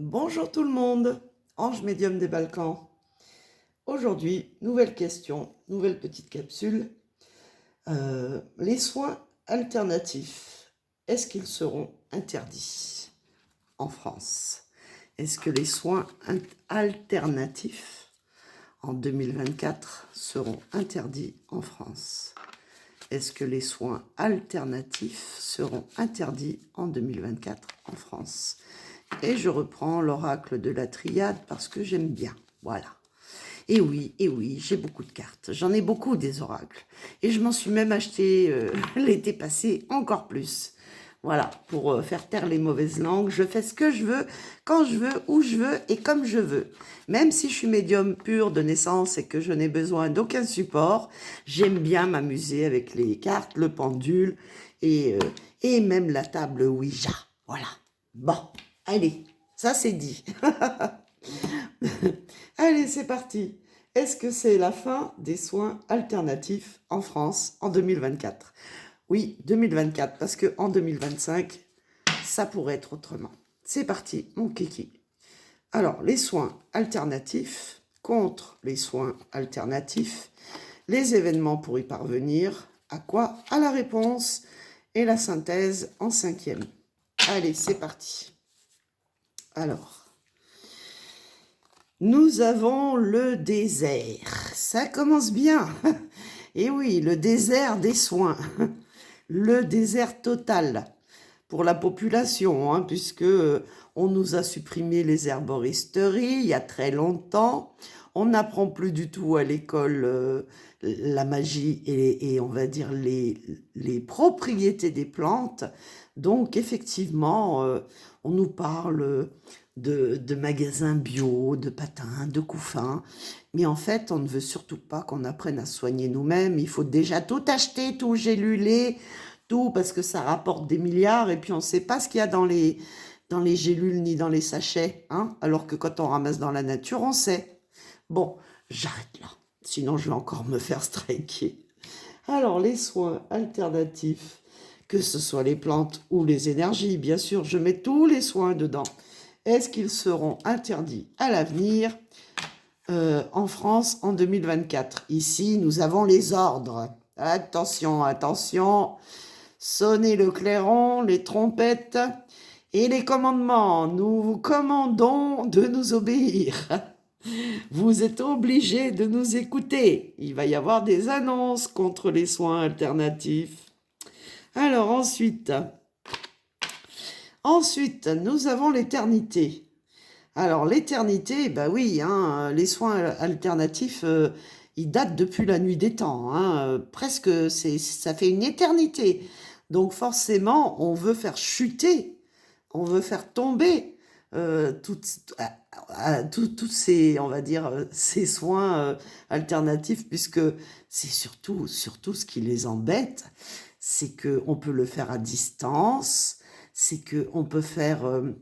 Bonjour tout le monde, Ange médium des Balkans. Aujourd'hui, nouvelle question, nouvelle petite capsule. Les soins alternatifs, est-ce qu'ils seront interdits en France? Est-ce que les soins alternatifs en 2024 seront interdits en France? Est-ce que les soins alternatifs seront interdits en 2024 en France? Et je reprends l'oracle de la triade parce que j'aime bien. Voilà. Et oui, j'ai beaucoup de cartes. J'en ai beaucoup des oracles. Et je m'en suis même acheté l'été passé encore plus. Voilà, pour faire taire les mauvaises langues. Je fais ce que je veux, quand je veux, où je veux et comme je veux. Même si je suis médium pur de naissance et que je n'ai besoin d'aucun support, j'aime bien m'amuser avec les cartes, le pendule et même la table Ouija. Voilà. Bon, allez, ça c'est dit. Allez, c'est parti. Est-ce que c'est la fin des soins alternatifs en France en 2024? Oui, 2024, parce qu'en 2025, ça pourrait être autrement. C'est parti, mon kiki. Alors, les soins alternatifs contre les soins alternatifs, les événements pour y parvenir, à quoi? À la réponse et la synthèse en 5e. Allez, c'est parti. Alors, nous avons le désert. Ça commence bien. Et oui, le désert des soins. Le désert total pour la population, hein, puisque on nous a supprimé les herboristeries il y a très longtemps. On n'apprend plus du tout à l'école la magie et on va dire les propriétés des plantes. Donc effectivement, on nous parle de magasins bio, de patins, de couffins. Mais en fait, on ne veut surtout pas qu'on apprenne à soigner nous-mêmes. Il faut déjà tout acheter, tout géluler, tout, parce que ça rapporte des milliards. Et puis, on ne sait pas ce qu'il y a dans les gélules ni dans les sachets. Hein, alors que quand on ramasse dans la nature, on sait. Bon, j'arrête là. Sinon, je vais encore me faire striker. Alors, les soins alternatifs, que ce soit les plantes ou les énergies, bien sûr, je mets tous les soins dedans. Est-ce qu'ils seront interdits à l'avenir en France en 2024? Ici, nous avons les ordres. Attention, attention, sonnez le clairon, les trompettes et les commandements. Nous vous commandons de nous obéir. Vous êtes obligés de nous écouter. Il va y avoir des annonces contre les soins alternatifs. Alors ensuite, nous avons l'éternité. Alors l'éternité, bah oui, hein, les soins alternatifs, ils datent depuis la nuit des temps. Hein, presque, ça fait une éternité. Donc forcément, on veut faire chuter, on veut faire tomber tous ces, on va dire, ces soins alternatifs, puisque c'est surtout ce qui les embête, c'est qu'on peut le faire à distance, c'est qu'on peut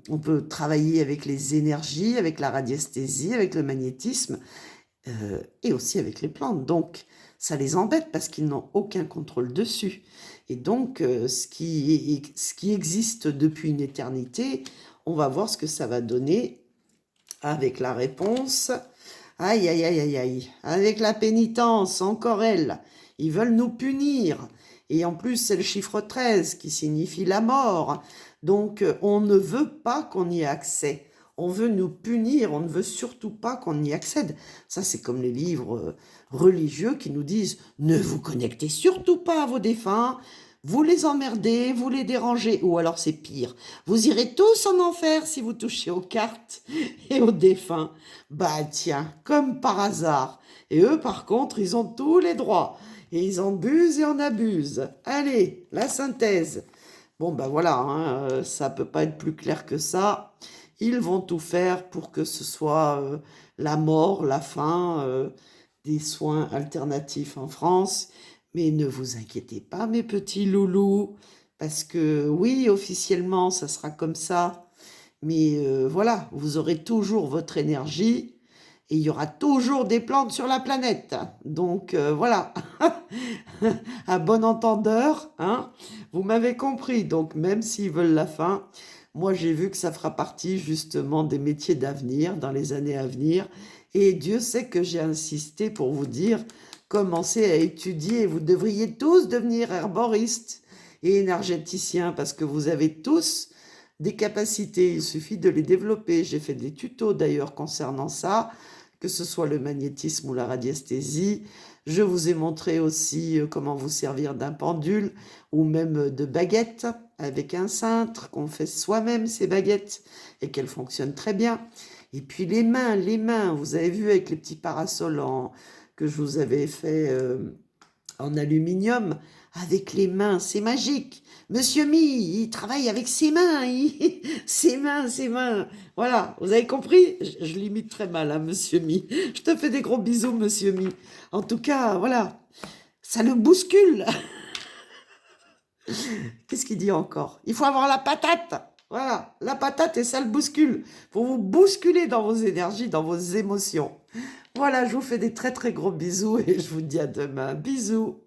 on peut travailler avec les énergies, avec la radiesthésie, avec le magnétisme, et aussi avec les plantes. Donc, ça les embête parce qu'ils n'ont aucun contrôle dessus. Et donc, ce qui existe depuis une éternité, on va voir ce que ça va donner avec la réponse. Aïe, aïe, aïe, aïe, aïe. Avec la pénitence, encore elle. Ils veulent nous punir. Et en plus, c'est le chiffre 13 qui signifie la mort. Donc, on ne veut pas qu'on y ait accès. On veut nous punir, on ne veut surtout pas qu'on y accède. Ça, c'est comme les livres religieux qui nous disent « Ne vous connectez surtout pas à vos défunts, vous les emmerdez, vous les dérangez. » Ou alors c'est pire, « Vous irez tous en enfer si vous touchez aux cartes et aux défunts. » Bah tiens, comme par hasard. Et eux, par contre, ils ont tous les droits. Et ils en abusent et en abusent. Allez, la synthèse. Bon, ben voilà, hein, ça peut pas être plus clair que ça. Ils vont tout faire pour que ce soit la mort, la fin des soins alternatifs en France. Mais ne vous inquiétez pas, mes petits loulous, parce que oui, officiellement, ça sera comme ça. Mais voilà, vous aurez toujours votre énergie et il y aura toujours des plantes sur la planète. Donc voilà, à bon entendeur, hein, vous m'avez compris. Donc même s'ils veulent la fin, moi j'ai vu que ça fera partie justement des métiers d'avenir dans les années à venir. Et Dieu sait que j'ai insisté pour vous dire, commencez à étudier. Vous devriez tous devenir herboristes et énergéticiens parce que vous avez tous des capacités. Il suffit de les développer. J'ai fait des tutos d'ailleurs concernant ça, que ce soit le magnétisme ou la radiesthésie. Je vous ai montré aussi comment vous servir d'un pendule ou même de baguettes avec un cintre, qu'on fait soi-même ces baguettes et qu'elles fonctionnent très bien. Et puis les mains, vous avez vu avec les petits parasols que je vous avais fait en aluminium, avec les mains, c'est magique. Monsieur Mi, il travaille avec ses mains, ses mains, ses mains. Voilà, vous avez compris? Je l'imite très mal, hein, Monsieur Mi. Je te fais des gros bisous, Monsieur Mi. En tout cas, voilà, ça le bouscule. Qu'est-ce qu'il dit encore? Il faut avoir la patate. Voilà, la patate et ça le bouscule. Pour vous bousculer dans vos énergies, dans vos émotions. Voilà, je vous fais des très très gros bisous et je vous dis à demain. Bisous.